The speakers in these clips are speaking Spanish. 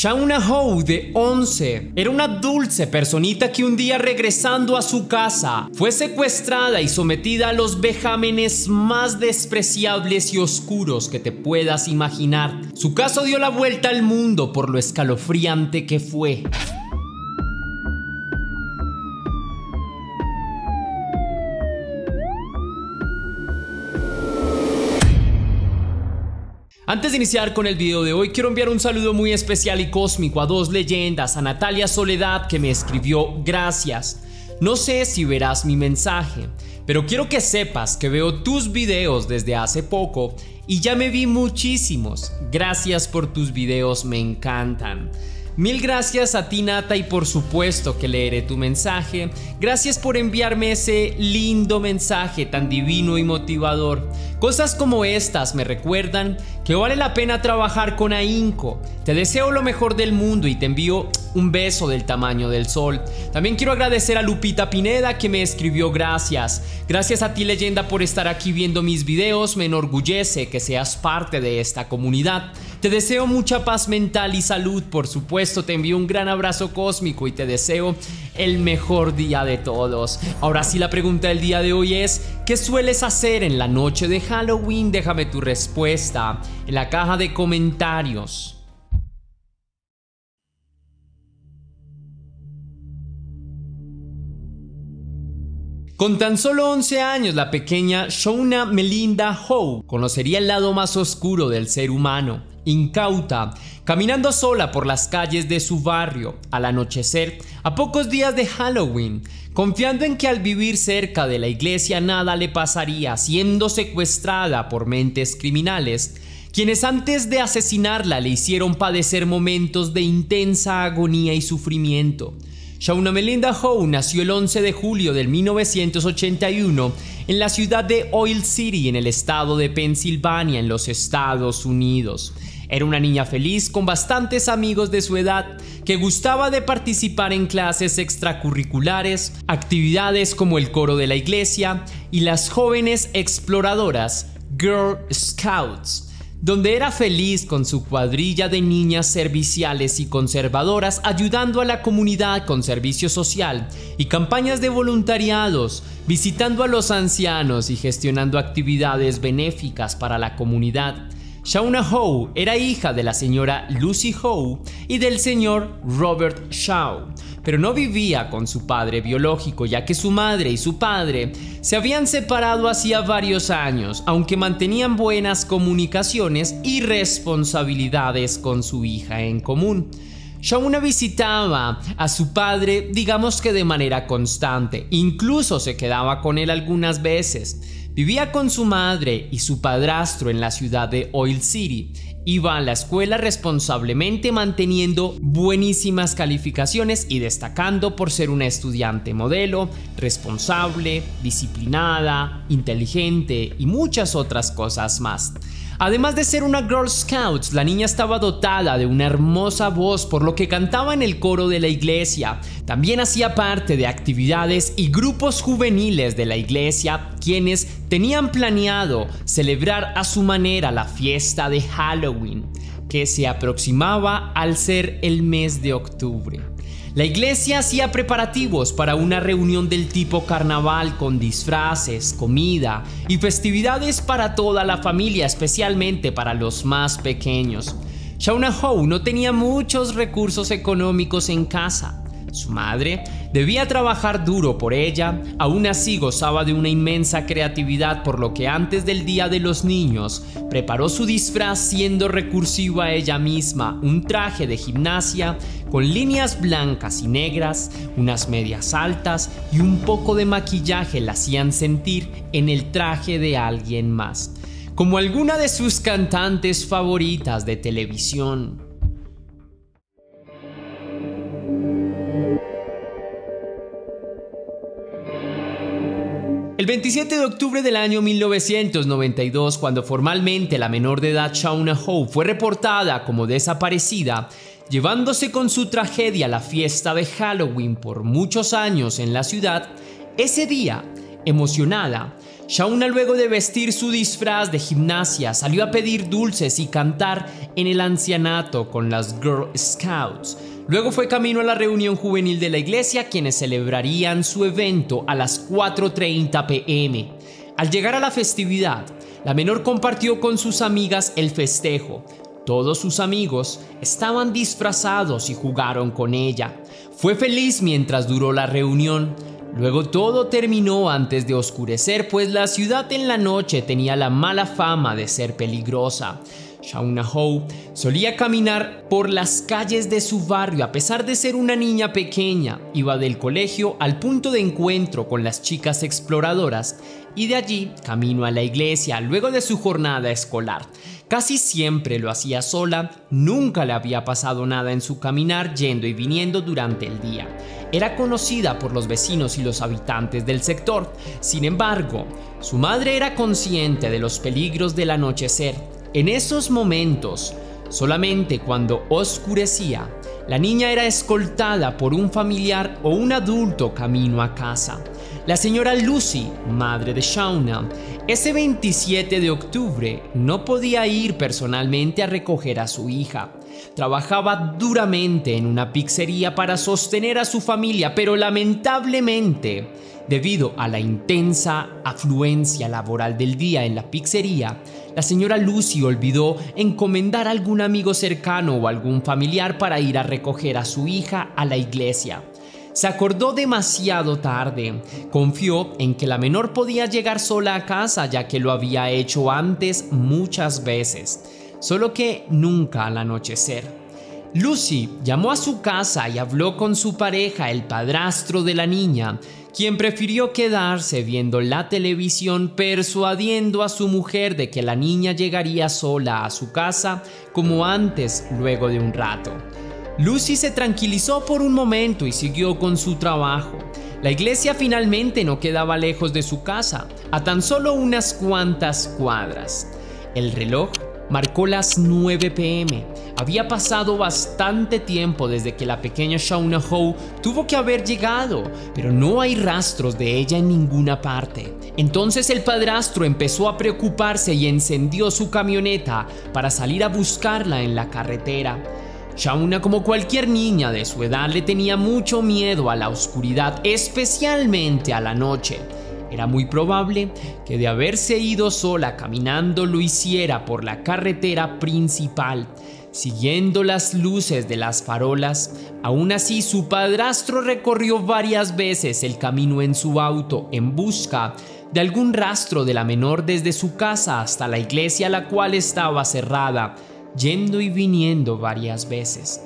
Shauna Howe, de 11, era una dulce personita que un día, regresando a su casa, fue secuestrada y sometida a los vejámenes más despreciables y oscuros que te puedas imaginar. Su caso dio la vuelta al mundo por lo escalofriante que fue. Antes de iniciar con el video de hoy, quiero enviar un saludo muy especial y cósmico a dos leyendas, a Natalia Soledad, que me escribió gracias. No sé si verás mi mensaje, pero quiero que sepas que veo tus videos desde hace poco y ya me vi muchísimos. Gracias por tus videos, me encantan. Mil gracias a ti, Nata, y por supuesto que leeré tu mensaje. Gracias por enviarme ese lindo mensaje tan divino y motivador. Cosas como estas me recuerdan que vale la pena trabajar con ahínco. Te deseo lo mejor del mundo y te envío un beso del tamaño del sol. También quiero agradecer a Lupita Pineda, que me escribió gracias. Gracias a ti, leyenda, por estar aquí viendo mis videos. Me enorgullece que seas parte de esta comunidad. Te deseo mucha paz mental y salud. Por supuesto, te envío un gran abrazo cósmico y te deseo el mejor día de todos. Ahora sí, la pregunta del día de hoy es: ¿qué sueles hacer en la noche de Halloween? Déjame tu respuesta en la caja de comentarios. Con tan solo 11 años, la pequeña Shauna Melinda Howe conocería el lado más oscuro del ser humano. Incauta, caminando sola por las calles de su barrio al anochecer, a pocos días de Halloween, confiando en que al vivir cerca de la iglesia nada le pasaría, siendo secuestrada por mentes criminales, quienes antes de asesinarla le hicieron padecer momentos de intensa agonía y sufrimiento. Shauna Melinda Howe nació el 11 de julio de 1981 en la ciudad de Oil City, en el estado de Pensilvania, en los Estados Unidos. Era una niña feliz con bastantes amigos de su edad, que gustaba de participar en clases extracurriculares, actividades como el coro de la iglesia y las jóvenes exploradoras Girl Scouts, donde era feliz con su cuadrilla de niñas serviciales y conservadoras, ayudando a la comunidad con servicio social y campañas de voluntariados, visitando a los ancianos y gestionando actividades benéficas para la comunidad. Shauna Howe era hija de la señora Lucy Howe y del señor Robert Shaw, pero no vivía con su padre biológico, ya que su madre y su padre se habían separado hacía varios años, aunque mantenían buenas comunicaciones y responsabilidades con su hija en común. Shauna visitaba a su padre, digamos que de manera constante, incluso se quedaba con él algunas veces. Vivía con su madre y su padrastro en la ciudad de Oil City. Iba a la escuela responsablemente, manteniendo buenísimas calificaciones y destacando por ser una estudiante modelo, responsable, disciplinada, inteligente y muchas otras cosas más. Además de ser una Girl Scout, la niña estaba dotada de una hermosa voz, por lo que cantaba en el coro de la iglesia. También hacía parte de actividades y grupos juveniles de la iglesia, quienes tenían planeado celebrar a su manera la fiesta de Halloween, que se aproximaba al ser el mes de octubre. La iglesia hacía preparativos para una reunión del tipo carnaval, con disfraces, comida y festividades para toda la familia, especialmente para los más pequeños. Shauna Howe no tenía muchos recursos económicos en casa. Su madre debía trabajar duro por ella, aún así gozaba de una inmensa creatividad, por lo que antes del Día de los Niños preparó su disfraz, siendo recursiva ella misma: un traje de gimnasia con líneas blancas y negras, unas medias altas y un poco de maquillaje la hacían sentir en el traje de alguien más, como alguna de sus cantantes favoritas de televisión. El 27 de octubre del año 1992, cuando formalmente la menor de edad Shauna Howe fue reportada como desaparecida, llevándose con su tragedia la fiesta de Halloween por muchos años en la ciudad, ese día, emocionada, Shauna, luego de vestir su disfraz de gimnasia, salió a pedir dulces y cantar en el ancianato con las Girl Scouts. Luego fue camino a la reunión juvenil de la iglesia, quienes celebrarían su evento a las 4:30 p.m. Al llegar a la festividad, la menor compartió con sus amigas el festejo. Todos sus amigos estaban disfrazados y jugaron con ella. Fue feliz mientras duró la reunión. Luego todo terminó antes de oscurecer, pues la ciudad en la noche tenía la mala fama de ser peligrosa. Shauna Howe solía caminar por las calles de su barrio a pesar de ser una niña pequeña. Iba del colegio al punto de encuentro con las chicas exploradoras y de allí camino a la iglesia luego de su jornada escolar. Casi siempre lo hacía sola, nunca le había pasado nada en su caminar yendo y viniendo durante el día. Era conocida por los vecinos y los habitantes del sector. Sin embargo, su madre era consciente de los peligros del anochecer. En esos momentos, solamente cuando oscurecía, la niña era escoltada por un familiar o un adulto camino a casa. La señora Lucy, madre de Shauna, ese 27 de octubre no podía ir personalmente a recoger a su hija. Trabajaba duramente en una pizzería para sostener a su familia, pero lamentablemente, debido a la intensa afluencia laboral del día en la pizzería, la señora Lucy olvidó encomendar a algún amigo cercano o algún familiar para ir a recoger a su hija a la iglesia. Se acordó demasiado tarde. Confió en que la menor podía llegar sola a casa, ya que lo había hecho antes muchas veces, solo que nunca al anochecer. Lucy llamó a su casa y habló con su pareja, el padrastro de la niña, quien prefirió quedarse viendo la televisión, persuadiendo a su mujer de que la niña llegaría sola a su casa como antes, luego de un rato. Lucy se tranquilizó por un momento y siguió con su trabajo. La iglesia finalmente no quedaba lejos de su casa, a tan solo unas cuantas cuadras. El reloj marcó las 9 p.m. Había pasado bastante tiempo desde que la pequeña Shauna Howe tuvo que haber llegado, pero no hay rastros de ella en ninguna parte. Entonces el padrastro empezó a preocuparse y encendió su camioneta para salir a buscarla en la carretera. Shauna, como cualquier niña de su edad, le tenía mucho miedo a la oscuridad, especialmente a la noche. Era muy probable que de haberse ido sola caminando lo hiciera por la carretera principal, siguiendo las luces de las farolas. Aún así, su padrastro recorrió varias veces el camino en su auto en busca de algún rastro de la menor desde su casa hasta la iglesia, la cual estaba cerrada, yendo y viniendo varias veces.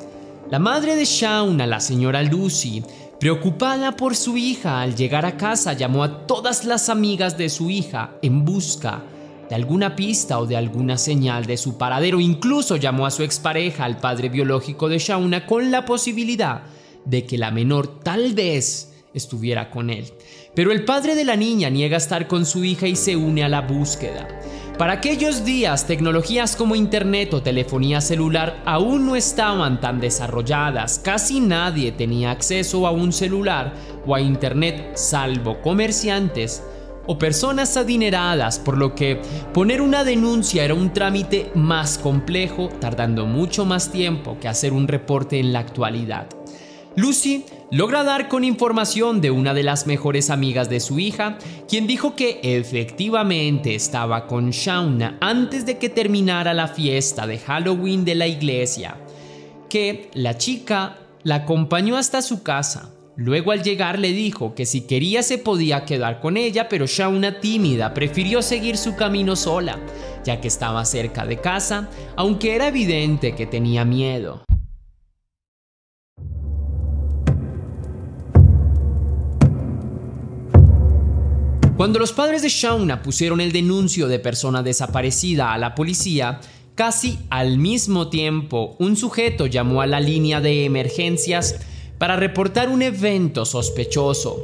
La madre de Shauna, la señora Lucy, preocupada por su hija, al llegar a casa llamó a todas las amigas de su hija en busca de alguna pista o de alguna señal de su paradero. Incluso llamó a su expareja, al padre biológico de Shauna, con la posibilidad de que la menor tal vez estuviera con él. Pero el padre de la niña niega estar con su hija y se une a la búsqueda. Para aquellos días, tecnologías como internet o telefonía celular aún no estaban tan desarrolladas. Casi nadie tenía acceso a un celular o a internet, salvo comerciantes o personas adineradas, por lo que poner una denuncia era un trámite más complejo, tardando mucho más tiempo que hacer un reporte en la actualidad. Lucy logra dar con información de una de las mejores amigas de su hija, quien dijo que efectivamente estaba con Shauna antes de que terminara la fiesta de Halloween de la iglesia, que la chica la acompañó hasta su casa. Luego, al llegar, le dijo que si quería se podía quedar con ella, pero Shauna, tímida, prefirió seguir su camino sola, ya que estaba cerca de casa, aunque era evidente que tenía miedo. Cuando los padres de Shauna pusieron el denuncio de persona desaparecida a la policía, casi al mismo tiempo un sujeto llamó a la línea de emergencias para reportar un evento sospechoso,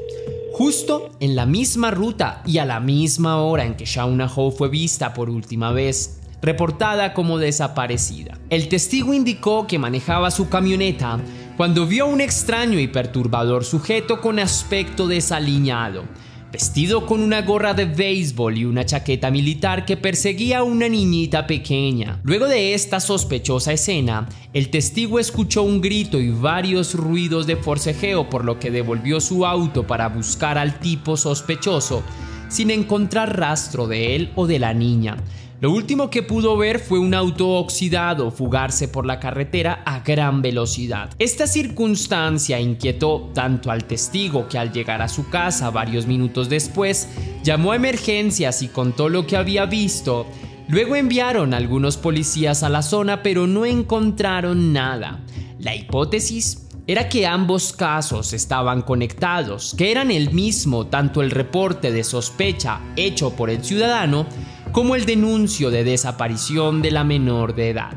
justo en la misma ruta y a la misma hora en que Shauna Howe fue vista por última vez, reportada como desaparecida. El testigo indicó que manejaba su camioneta cuando vio a un extraño y perturbador sujeto con aspecto desaliñado, vestido con una gorra de béisbol y una chaqueta militar que perseguía a una niñita pequeña. Luego de esta sospechosa escena, el testigo escuchó un grito y varios ruidos de forcejeo, por lo que devolvió su auto para buscar al tipo sospechoso, sin encontrar rastro de él o de la niña. Lo último que pudo ver fue un auto oxidado fugarse por la carretera a gran velocidad. Esta circunstancia inquietó tanto al testigo que al llegar a su casa varios minutos después, llamó a emergencias y contó lo que había visto. Luego enviaron a algunos policías a la zona, pero no encontraron nada. La hipótesis era que ambos casos estaban conectados, que eran el mismo tanto el reporte de sospecha hecho por el ciudadano como el denuncio de desaparición de la menor de edad.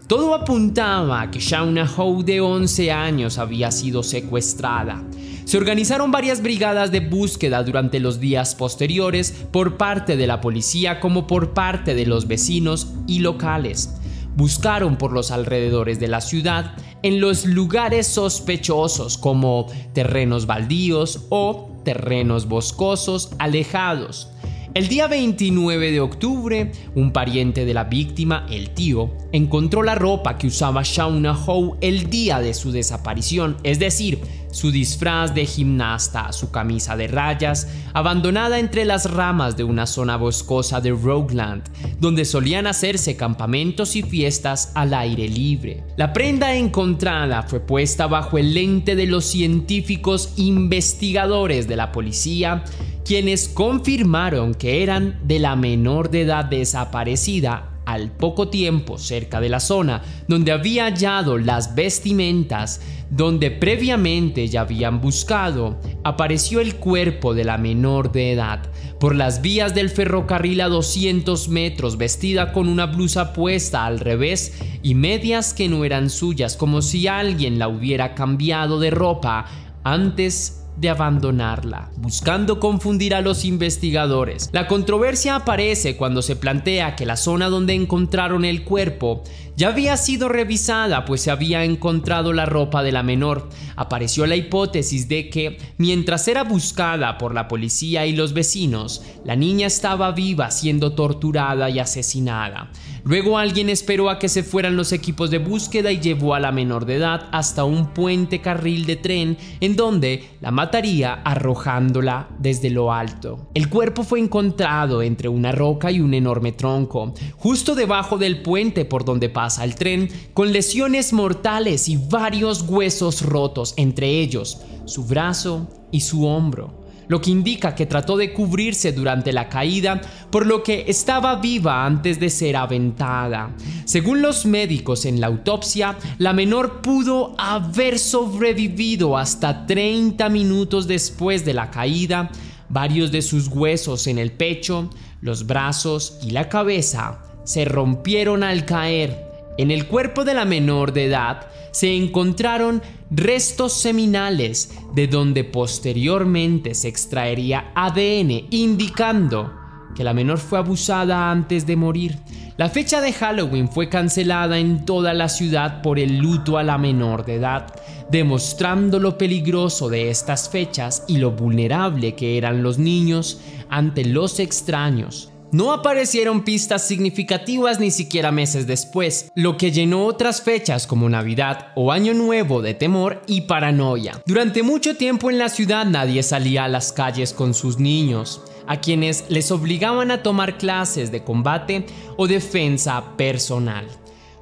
Todo apuntaba a que Shauna Howe, de 11 años, había sido secuestrada. Se organizaron varias brigadas de búsqueda durante los días posteriores por parte de la policía como por parte de los vecinos y locales. Buscaron por los alrededores de la ciudad, en los lugares sospechosos como terrenos baldíos o terrenos boscosos alejados. El día 29 de octubre, un pariente de la víctima, el tío, encontró la ropa que usaba Shauna Howe el día de su desaparición, es decir, su disfraz de gimnasta, su camisa de rayas, abandonada entre las ramas de una zona boscosa de Rogueland, donde solían hacerse campamentos y fiestas al aire libre. La prenda encontrada fue puesta bajo el lente de los científicos investigadores de la policía, quienes confirmaron que eran de la menor de edad desaparecida. Al poco tiempo, cerca de la zona donde había hallado las vestimentas, donde previamente ya habían buscado, apareció el cuerpo de la menor de edad por las vías del ferrocarril a 200 metros, vestida con una blusa puesta al revés y medias que no eran suyas, como si alguien la hubiera cambiado de ropa antes de abandonarla, buscando confundir a los investigadores. La controversia aparece cuando se plantea que la zona donde encontraron el cuerpo ya había sido revisada, pues se había encontrado la ropa de la menor. Apareció la hipótesis de que, mientras era buscada por la policía y los vecinos, la niña estaba viva siendo torturada y asesinada. Luego alguien esperó a que se fueran los equipos de búsqueda y llevó a la menor de edad hasta un puente carril de tren, en donde la mataría arrojándola desde lo alto. El cuerpo fue encontrado entre una roca y un enorme tronco, justo debajo del puente por donde pasa el tren, con lesiones mortales y varios huesos rotos, entre ellos su brazo y su hombro, lo que indica que trató de cubrirse durante la caída, por lo que estaba viva antes de ser aventada. Según los médicos en la autopsia, la menor pudo haber sobrevivido hasta 30 minutos después de la caída. Varios de sus huesos en el pecho, los brazos y la cabeza se rompieron al caer. En el cuerpo de la menor de edad se encontraron restos seminales, de donde posteriormente se extraería ADN, indicando que la menor fue abusada antes de morir. La fecha de Halloween fue cancelada en toda la ciudad por el luto a la menor de edad, demostrando lo peligroso de estas fechas y lo vulnerable que eran los niños ante los extraños. No aparecieron pistas significativas ni siquiera meses después, lo que llenó otras fechas como Navidad o Año Nuevo de temor y paranoia. Durante mucho tiempo en la ciudad nadie salía a las calles con sus niños, a quienes les obligaban a tomar clases de combate o defensa personal.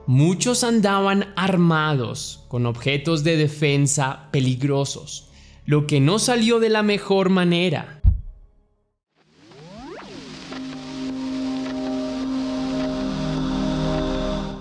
Muchos andaban armados con objetos de defensa peligrosos, lo que no salió de la mejor manera.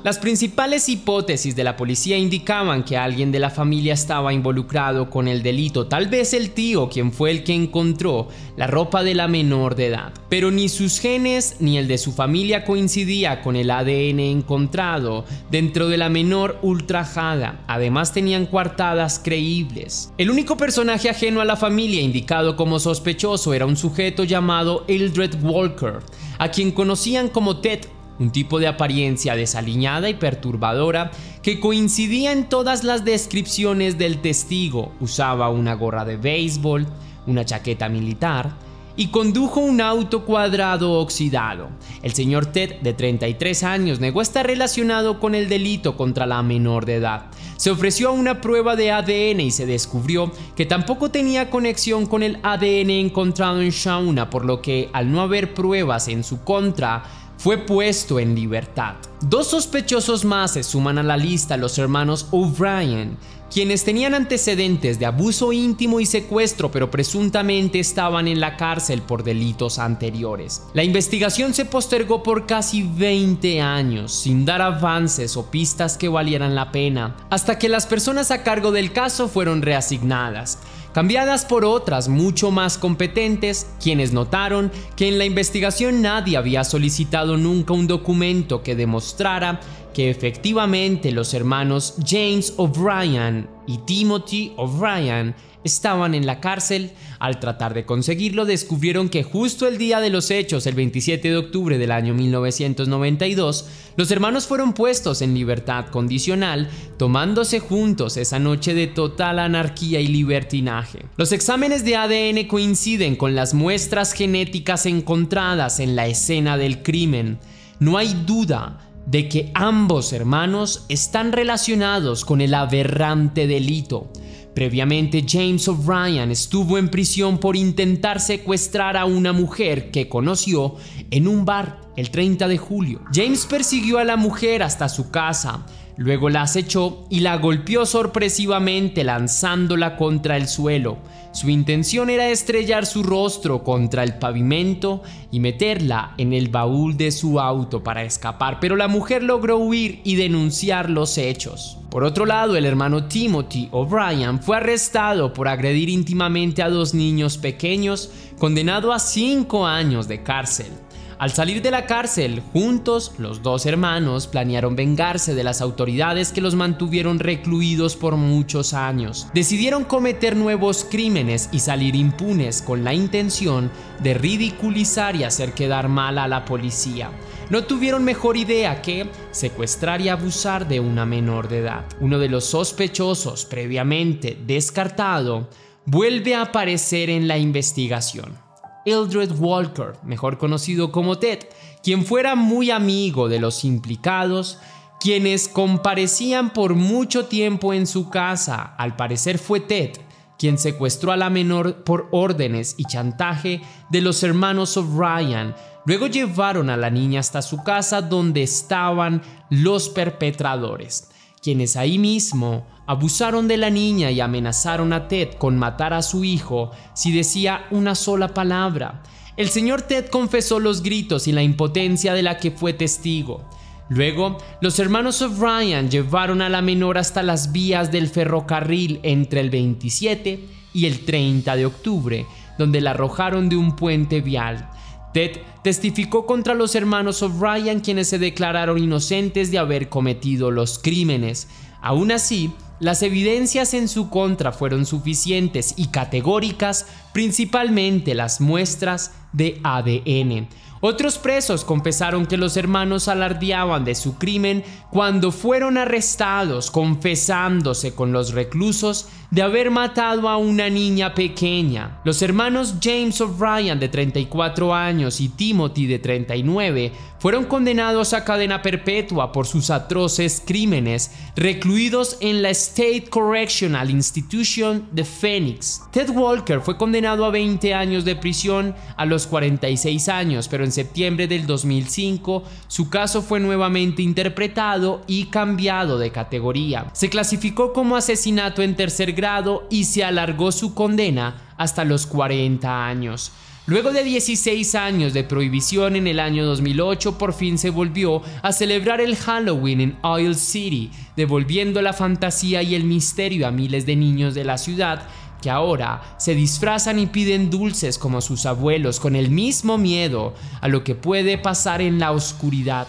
Las principales hipótesis de la policía indicaban que alguien de la familia estaba involucrado con el delito, tal vez el tío, quien fue el que encontró la ropa de la menor de edad. Pero ni sus genes ni el de su familia coincidía con el ADN encontrado dentro de la menor ultrajada. Además tenían coartadas creíbles. El único personaje ajeno a la familia indicado como sospechoso era un sujeto llamado Eldred Walker, a quien conocían como Ted, un tipo de apariencia desaliñada y perturbadora que coincidía en todas las descripciones del testigo. Usaba una gorra de béisbol, una chaqueta militar y condujo un auto cuadrado oxidado. El señor Ted, de 33 años, negó estar relacionado con el delito contra la menor de edad. Se ofreció a una prueba de ADN y se descubrió que tampoco tenía conexión con el ADN encontrado en Shauna, por lo que, al no haber pruebas en su contra, fue puesto en libertad. Dos sospechosos más se suman a la lista: los hermanos O'Brien, quienes tenían antecedentes de abuso íntimo y secuestro, pero presuntamente estaban en la cárcel por delitos anteriores. La investigación se postergó por casi 20 años, sin dar avances o pistas que valieran la pena, hasta que las personas a cargo del caso fueron reasignadas, cambiadas por otras mucho más competentes, quienes notaron que en la investigación nadie había solicitado nunca un documento que demostrara que efectivamente los hermanos James O'Brien y Timothy O'Brien estaban en la cárcel. Al tratar de conseguirlo, descubrieron que justo el día de los hechos, el 27 de octubre del año 1992, los hermanos fueron puestos en libertad condicional, tomándose juntos esa noche de total anarquía y libertinaje. Los exámenes de ADN coinciden con las muestras genéticas encontradas en la escena del crimen. No hay duda de que ambos hermanos están relacionados con el aberrante delito. Previamente, James O'Brien estuvo en prisión por intentar secuestrar a una mujer que conoció en un bar el 30 de julio. James persiguió a la mujer hasta su casa, luego la acechó y la golpeó sorpresivamente lanzándola contra el suelo. Su intención era estrellar su rostro contra el pavimento y meterla en el baúl de su auto para escapar, pero la mujer logró huir y denunciar los hechos. Por otro lado, el hermano Timothy O'Brien fue arrestado por agredir íntimamente a dos niños pequeños, condenado a 5 años de cárcel. Al salir de la cárcel, juntos, los dos hermanos planearon vengarse de las autoridades que los mantuvieron recluidos por muchos años. Decidieron cometer nuevos crímenes y salir impunes, con la intención de ridiculizar y hacer quedar mal a la policía. No tuvieron mejor idea que secuestrar y abusar de una menor de edad. Uno de los sospechosos previamente descartado vuelve a aparecer en la investigación: Eldred Walker, mejor conocido como Ted, quien fuera muy amigo de los implicados, quienes comparecían por mucho tiempo en su casa. Al parecer fue Ted quien secuestró a la menor por órdenes y chantaje de los hermanos O'Brien. Luego llevaron a la niña hasta su casa, donde estaban los perpetradores, quienes ahí mismo abusaron de la niña y amenazaron a Ted con matar a su hijo si decía una sola palabra. El señor Ted confesó los gritos y la impotencia de la que fue testigo. Luego, los hermanos O'Brien llevaron a la menor hasta las vías del ferrocarril entre el 27 y el 30 de octubre, donde la arrojaron de un puente vial. Ted testificó contra los hermanos O'Brien, quienes se declararon inocentes de haber cometido los crímenes. Aún así, las evidencias en su contra fueron suficientes y categóricas, principalmente las muestras de ADN. Otros presos confesaron que los hermanos alardeaban de su crimen cuando fueron arrestados, confesándose con los reclusos de haber matado a una niña pequeña. Los hermanos James O'Brien, de 34 años, y Timothy, de 39, fueron condenados a cadena perpetua por sus atroces crímenes, recluidos en la State Correctional Institution de Phoenix. Ted Walker fue condenado a 20 años de prisión a los 46 años, pero en septiembre del 2005 su caso fue nuevamente interpretado y cambiado de categoría. Se clasificó como asesinato en tercer grado y se alargó su condena hasta los 40 años. Luego de 16 años de prohibición, en el año 2008 por fin se volvió a celebrar el Halloween en Oil City, devolviendo la fantasía y el misterio a miles de niños de la ciudad, que ahora se disfrazan y piden dulces como sus abuelos, con el mismo miedo a lo que puede pasar en la oscuridad.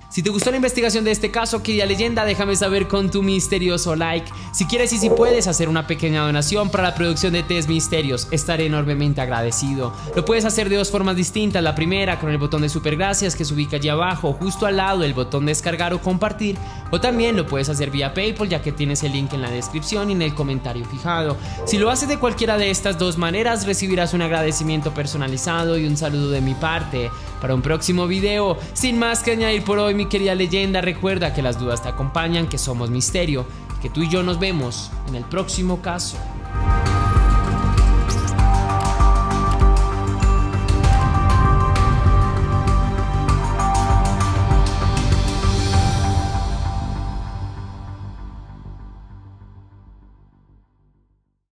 Si te gustó la investigación de este caso, querida leyenda, déjame saber con tu misterioso like. Si quieres y si puedes hacer una pequeña donación para la producción de Test Misterios, estaré enormemente agradecido. Lo puedes hacer de dos formas distintas. La primera, con el botón de super gracias que se ubica allí abajo, justo al lado del botón de descargar o compartir, O también lo puedes hacer vía PayPal, ya que tienes el link en la descripción y en el comentario fijado. Si lo haces de cualquiera de estas dos maneras, recibirás un agradecimiento personalizado y un saludo de mi parte. Para un próximo video, sin más que añadir por hoy, mi querida leyenda, recuerda que las dudas te acompañan, que somos misterio, que tú y yo nos vemos en el próximo caso.